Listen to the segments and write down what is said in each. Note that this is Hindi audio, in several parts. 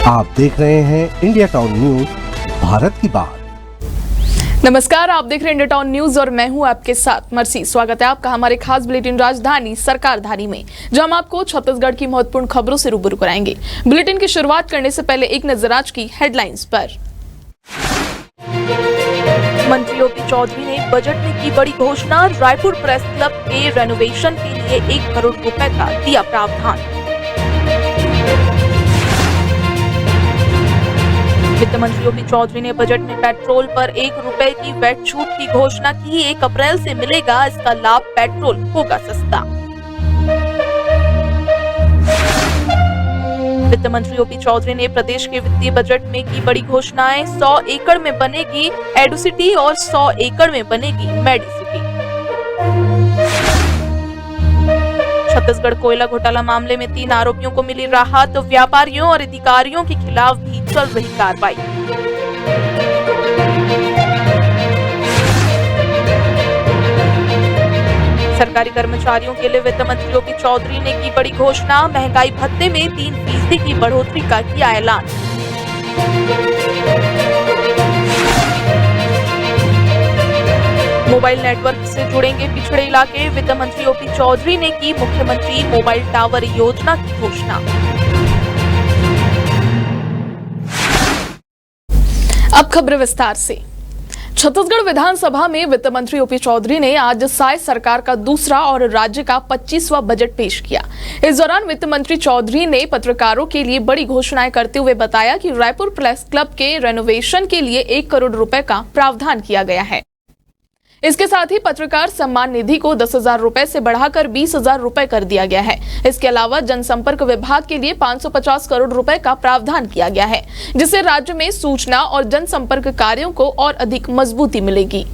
आप देख रहे हैं इंडिया टाउन न्यूज, भारत की बात। नमस्कार, आप देख रहे हैं इंडिया टाउन न्यूज और मैं हूं आपके साथ मर्सी। स्वागत है आपका हमारे खास बुलेटिन राजधानी सरकारधारी में, जहां हम आपको छत्तीसगढ़ की महत्वपूर्ण खबरों से रूबरू कराएंगे। बुलेटिन की शुरुआत करने से पहले एक नजर आज की हेडलाइंस पर। मंत्री ओपी चौधरी ने बजट में की बड़ी घोषणा, रायपुर प्रेस क्लब के रेनोवेशन के लिए 1 करोड़ रुपए का दिया प्रावधान। वित्त मंत्री ओपी चौधरी ने बजट में पेट्रोल पर 1 रुपए की वैट छूट की घोषणा की। 1 अप्रैल से मिलेगा इसका लाभ, पेट्रोल होगा सस्ता। वित्त मंत्री ओपी चौधरी ने प्रदेश के वित्तीय बजट में की बड़ी घोषणाएं। 100 एकड़ में बनेगी एडुसिटी और 100 एकड़ में बनेगी मेडिसिटी। छत्तीसगढ़ कोयला घोटाला मामले में 3 आरोपियों को मिली राहत। व्यापारियों और अधिकारियों के खिलाफ भी चल रही कार्रवाई। सरकारी कर्मचारियों के लिए वित्त मंत्री ओपी चौधरी ने की बड़ी घोषणा। महंगाई भत्ते में 3% की बढ़ोतरी का किया ऐलान। मोबाइल नेटवर्क से जुड़ेंगे पिछड़े इलाके। वित्त मंत्री ओपी चौधरी ने की मुख्यमंत्री मोबाइल टावर योजना की घोषणा। अब खबर विस्तार से। छत्तीसगढ़ विधानसभा में वित्त मंत्री ओपी चौधरी ने आज साय सरकार का दूसरा और राज्य का 25वां बजट पेश किया। इस दौरान वित्त मंत्री चौधरी ने पत्रकारों के लिए बड़ी घोषणाएं करते हुए बताया कि रायपुर प्रेस क्लब के रेनोवेशन के लिए 1 करोड़ रुपए का प्रावधान किया गया है। इसके साथ ही पत्रकार सम्मान निधि को 10,000 रुपए से बढ़ाकर 20,000 रुपए कर दिया गया है। इसके अलावा जनसंपर्क विभाग के लिए 550 करोड़ रुपए का प्रावधान किया गया है, जिससे राज्य में सूचना और जनसंपर्क कार्यों को और अधिक मजबूती मिलेगी।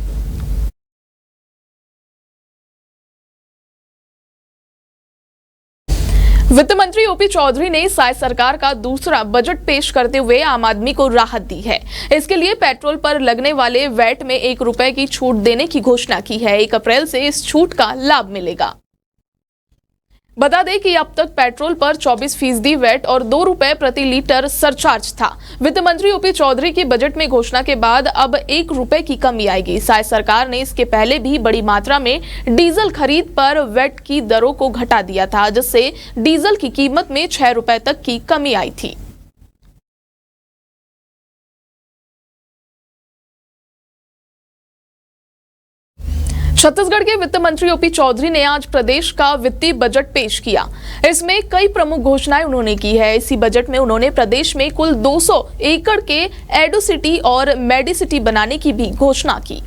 वित्त मंत्री ओपी चौधरी ने साय सरकार का दूसरा बजट पेश करते हुए आम आदमी को राहत दी है। इसके लिए पेट्रोल पर लगने वाले वैट में 1 रुपए की छूट देने की घोषणा की है। 1 अप्रैल से इस छूट का लाभ मिलेगा। बता दें कि अब तक पेट्रोल पर 24% वैट और 2 रुपए प्रति लीटर सरचार्ज था। वित्त मंत्री ओपी चौधरी की बजट में घोषणा के बाद अब 1 रुपए की कमी आएगी। साय सरकार ने इसके पहले भी बड़ी मात्रा में डीजल खरीद पर वैट की दरों को घटा दिया था, जिससे डीजल की कीमत में 6 रुपए तक की कमी आई थी। छत्तीसगढ़ के वित्त मंत्री ओपी चौधरी ने आज प्रदेश का वित्तीय बजट पेश किया। इसमें कई प्रमुख घोषणाएं उन्होंने की है। इसी बजट में उन्होंने प्रदेश में कुल 200 एकड़ के एडुसिटी और मेडिसिटी बनाने की भी घोषणा की।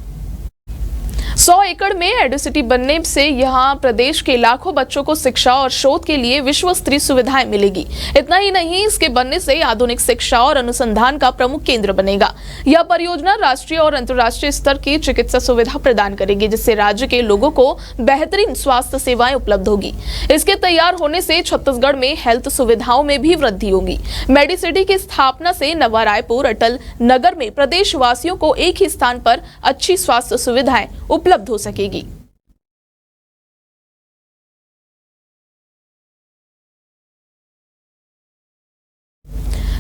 100 एकड़ में एडुसिटी बनने से यहां प्रदेश के लाखों बच्चों को शिक्षा और शोध के लिए विश्व स्तरीय सुविधाएं मिलेगी। इतना ही नहीं, इसके बनने से आधुनिक शिक्षा और अनुसंधान का प्रमुख केंद्र बनेगा। यह परियोजना राष्ट्रीय और अंतर्राष्ट्रीय स्तर की चिकित्सा सुविधा प्रदान करेगी, जिससे राज्य के लोगों को बेहतरीन स्वास्थ्य सेवाएं उपलब्ध होगी। इसके तैयार होने से छत्तीसगढ़ में हेल्थ सुविधाओं में भी वृद्धि होगी। मेडिसिटी की स्थापना से नवा रायपुर, अटल नगर में प्रदेशवासियों को एक ही स्थान पर अच्छी स्वास्थ्य सुविधाएं उपलब्ध हो सकेगी।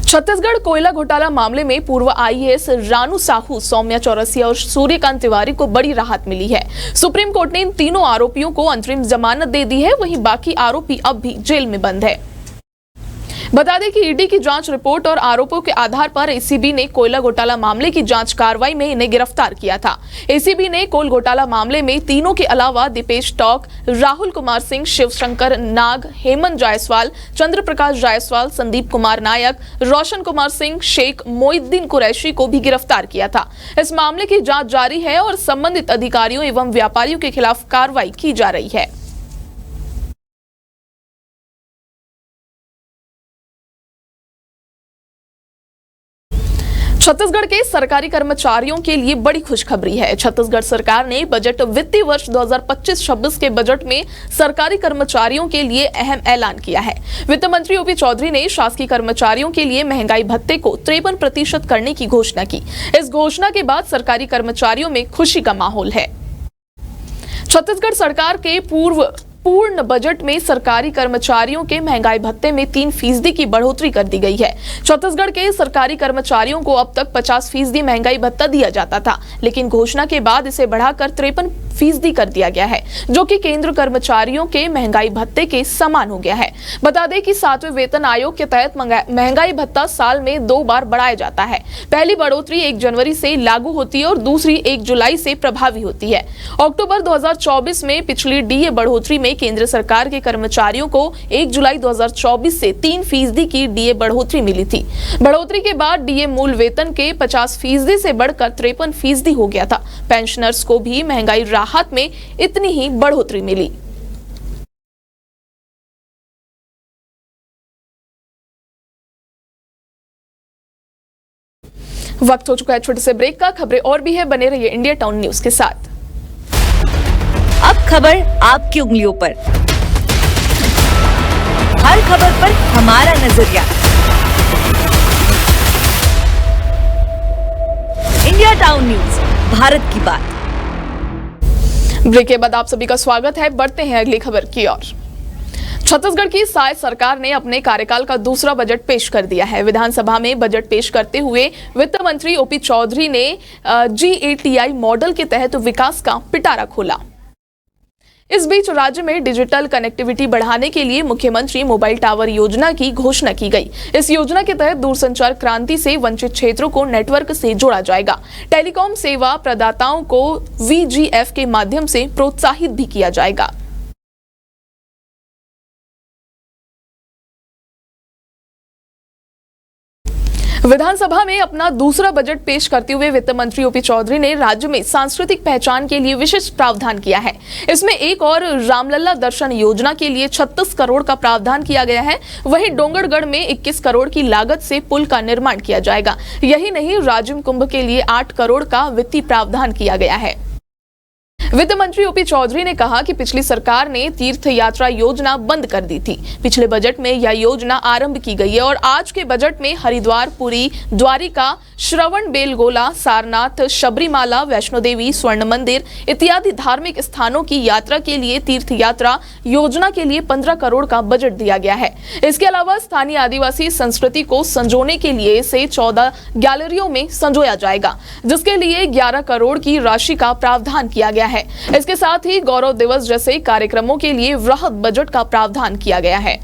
छत्तीसगढ़ कोयला घोटाला मामले में पूर्व आईएएस रानू साहू, सौम्या चौरसिया और सूर्यकांत तिवारी को बड़ी राहत मिली है। सुप्रीम कोर्ट ने इन तीनों आरोपियों को अंतरिम जमानत दे दी है। वहीं बाकी आरोपी अब भी जेल में बंद है। बता दें कि ईडी की जांच रिपोर्ट और आरोपों के आधार पर एसीबी ने कोयला घोटाला मामले की जांच कार्रवाई में इन्हें गिरफ्तार किया था। एसीबी ने कोल घोटाला मामले में तीनों के अलावा दीपेश टॉक, राहुल कुमार सिंह, शिवशंकर नाग, हेमंत जायसवाल, चंद्र प्रकाश जायसवाल, संदीप कुमार नायक, रोशन कुमार सिंह, शेख मोइनुद्दीन कुरैशी को भी गिरफ्तार किया था। इस मामले की जांच जारी है और संबंधित अधिकारियों एवं व्यापारियों के खिलाफ कार्रवाई की जा रही है। छत्तीसगढ़ के सरकारी कर्मचारियों के लिए बड़ी खुशखबरी है। छत्तीसगढ़ सरकार ने बजट वित्तीय वर्ष 2025-26 के बजट में सरकारी कर्मचारियों के लिए अहम ऐलान किया है। वित्त मंत्री ओपी चौधरी ने शासकीय कर्मचारियों के लिए महंगाई भत्ते को 53% करने की घोषणा की। इस घोषणा के बाद सरकारी कर्मचारियों में खुशी का माहौल है। छत्तीसगढ़ सरकार के पूर्व पूर्ण बजट में सरकारी कर्मचारियों के महंगाई भत्ते में 3% की बढ़ोतरी कर दी गई है। छत्तीसगढ़ के सरकारी कर्मचारियों को अब तक 50% महंगाई भत्ता दिया जाता था, लेकिन घोषणा के बाद इसे बढ़ाकर 53% कर दिया गया है, जो कि केंद्र कर्मचारियों के महंगाई भत्ते के समान हो गया है। बता दें कि 7वें वेतन आयोग के तहत महंगाई भत्ता साल में 2 बार बढ़ाया जाता है। पहली बढ़ोतरी 1 जनवरी से लागू होती है और दूसरी 1 जुलाई से प्रभावी होती है। अक्टूबर 2024 में पिछली डीए बढ़ोतरी में केंद्र सरकार के कर्मचारियों को 1 जुलाई 2024 से 3% की डीए बढ़ोतरी मिली थी। बढ़ोतरी के बाद डीए मूल वेतन के 50% से बढ़कर 53% हो गया था। पेंशनर्स को भी महंगाई राहत में इतनी ही बढ़ोतरी मिली। वक्त हो चुका है छोटे से ब्रेक का। खबरें और भी है, बने रहिए इंडिया टाउन न्यूज के साथ। अब खबर आपकी उंगलियों पर, हर खबर पर हमारा नजरिया। इंडिया टाउन न्यूज, भारत की बात। ब्रेक के बाद आप सभी का स्वागत है। बढ़ते हैं अगली खबर की ओर। छत्तीसगढ़ की साय सरकार ने अपने कार्यकाल का दूसरा बजट पेश कर दिया है। विधानसभा में बजट पेश करते हुए वित्त मंत्री ओपी चौधरी ने GATI मॉडल के तहत विकास का पिटारा खोला। इस बीच राज्य में डिजिटल कनेक्टिविटी बढ़ाने के लिए मुख्यमंत्री मोबाइल टावर योजना की घोषणा की गई। इस योजना के तहत दूरसंचार क्रांति से वंचित क्षेत्रों को नेटवर्क से जोड़ा जाएगा। टेलीकॉम सेवा प्रदाताओं को VGF के माध्यम से प्रोत्साहित भी किया जाएगा। विधानसभा में अपना दूसरा बजट पेश करते हुए वित्त मंत्री ओपी चौधरी ने राज्य में सांस्कृतिक पहचान के लिए विशेष प्रावधान किया है। इसमें एक और रामलला दर्शन योजना के लिए 36 करोड़ का प्रावधान किया गया है। वहीं डोंगरगढ़ में 21 करोड़ की लागत से पुल का निर्माण किया जाएगा। यही नहीं, राजिम कुंभ के लिए 8 करोड़ का वित्तीय प्रावधान किया गया है। वित्त मंत्री ओपी चौधरी ने कहा कि पिछली सरकार ने तीर्थ यात्रा योजना बंद कर दी थी। पिछले बजट में यह योजना आरंभ की गई है और आज के बजट में हरिद्वार, पुरी, द्वारिका, श्रवण बेलगोला, सारनाथ, शबरीमाला, वैष्णो देवी, स्वर्ण मंदिर इत्यादि धार्मिक स्थानों की यात्रा के लिए तीर्थ यात्रा योजना के लिए 15 करोड़ का बजट दिया गया है। इसके अलावा स्थानीय आदिवासी संस्कृति को संजोने के लिए इसे 14 गैलरियों में संजोया जाएगा, जिसके लिए 11 करोड़ की राशि का प्रावधान किया गया है। इसके साथ ही गौरव दिवस जैसे कार्यक्रमों के लिए वृहद बजट का प्रावधान किया गया है।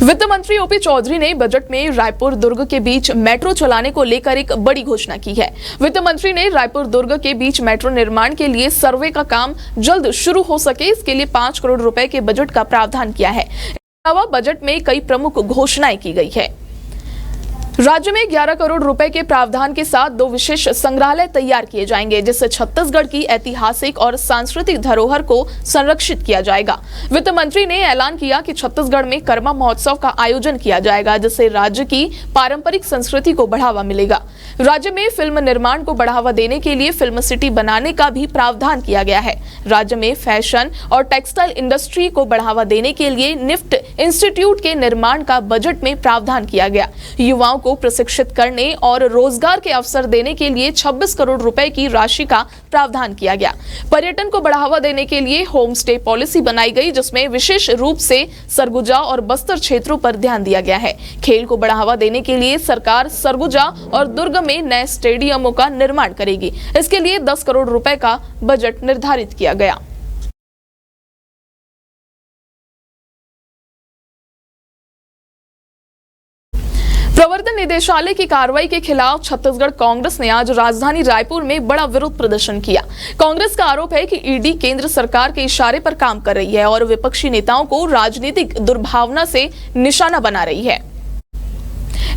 वित्त मंत्री ओपी चौधरी ने बजट में रायपुर दुर्ग के बीच मेट्रो चलाने को लेकर एक बड़ी घोषणा की है। वित्त मंत्री ने रायपुर दुर्ग के बीच मेट्रो निर्माण के लिए सर्वे का काम जल्द शुरू हो सके, इसके लिए 5 करोड़ रुपए के बजट का प्रावधान किया है। इसके अलावा बजट में कई प्रमुख घोषणाएं की गई है। राज्य में 11 करोड़ रुपए के प्रावधान के साथ 2 विशेष संग्रहालय तैयार किए जाएंगे, जिससे छत्तीसगढ़ की ऐतिहासिक और सांस्कृतिक धरोहर को संरक्षित किया जाएगा। वित्त मंत्री ने ऐलान किया कि छत्तीसगढ़ में कर्मा महोत्सव का आयोजन किया जाएगा, जिससे राज्य की पारंपरिक संस्कृति को बढ़ावा मिलेगा। राज्य में फिल्म निर्माण को बढ़ावा देने के लिए फिल्म सिटी बनाने का भी प्रावधान किया गया है। राज्य में फैशन और टेक्सटाइल इंडस्ट्री को बढ़ावा देने के लिए निफ्ट इंस्टीट्यूट के निर्माण का बजट में प्रावधान किया गया। युवाओं को प्रशिक्षित करने और रोजगार के अवसर देने के लिए 26 करोड़ रुपए की राशि का प्रावधान किया गया। पर्यटन को बढ़ावा देने के लिए होम स्टे पॉलिसी बनाई गई, जिसमें विशेष रूप से सरगुजा और बस्तर क्षेत्रों पर ध्यान दिया गया है। खेल को बढ़ावा देने के लिए सरकार सरगुजा और दुर्ग में नए स्टेडियमों का निर्माण करेगी। इसके लिए 10 करोड़ रुपए का बजट निर्धारित किया गया। प्रवर्तन निदेशालय की कार्रवाई के खिलाफ छत्तीसगढ़ कांग्रेस ने आज राजधानी रायपुर में बड़ा विरोध प्रदर्शन किया। कांग्रेस का आरोप है कि ईडी केंद्र सरकार के इशारे पर काम कर रही है और विपक्षी नेताओं को राजनीतिक दुर्भावना से निशाना बना रही है।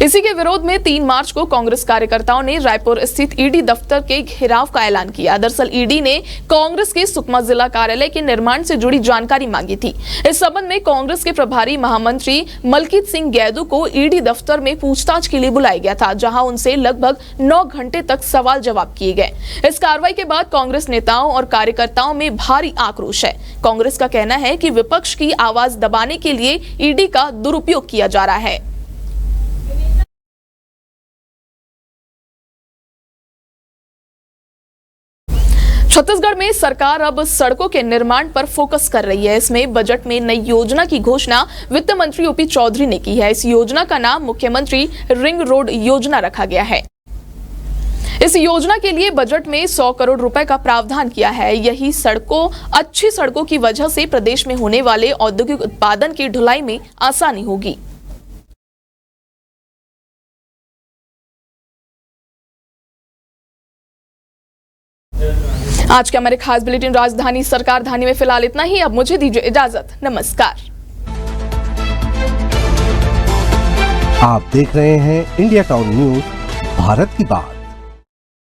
इसी के विरोध में 3 मार्च को कांग्रेस कार्यकर्ताओं ने रायपुर स्थित ईडी दफ्तर के घेराव का ऐलान किया। दरअसल ईडी ने कांग्रेस के सुकमा जिला कार्यालय के निर्माण से जुड़ी जानकारी मांगी थी। इस संबंध में कांग्रेस के प्रभारी महामंत्री मलकीत सिंह गैदू को ईडी दफ्तर में पूछताछ के लिए बुलाया गया था, जहां उनसे लगभग 9 घंटे तक सवाल जवाब किए गए। इस कार्रवाई के बाद कांग्रेस नेताओं और कार्यकर्ताओं में भारी आक्रोश है। कांग्रेस का कहना है कि विपक्ष की आवाज दबाने के लिए ईडी का दुरुपयोग किया जा रहा है। छत्तीसगढ़ में सरकार अब सड़कों के निर्माण पर फोकस कर रही है। इसमें बजट में नई योजना की घोषणा वित्त मंत्री ओपी चौधरी ने की है। इस योजना का नाम मुख्यमंत्री रिंग रोड योजना रखा गया है। इस योजना के लिए बजट में 100 करोड़ रुपए का प्रावधान किया है। यही अच्छी सड़कों की वजह से प्रदेश में होने वाले औद्योगिक उत्पादन की ढुलाई में आसानी होगी। आज के हमारे खास बुलेटिन राजधानी सरकार धानी में फिलहाल इतना ही। अब मुझे दीजिए इजाजत। नमस्कार। आप देख रहे हैं इंडिया टाउन न्यूज, भारत की बात।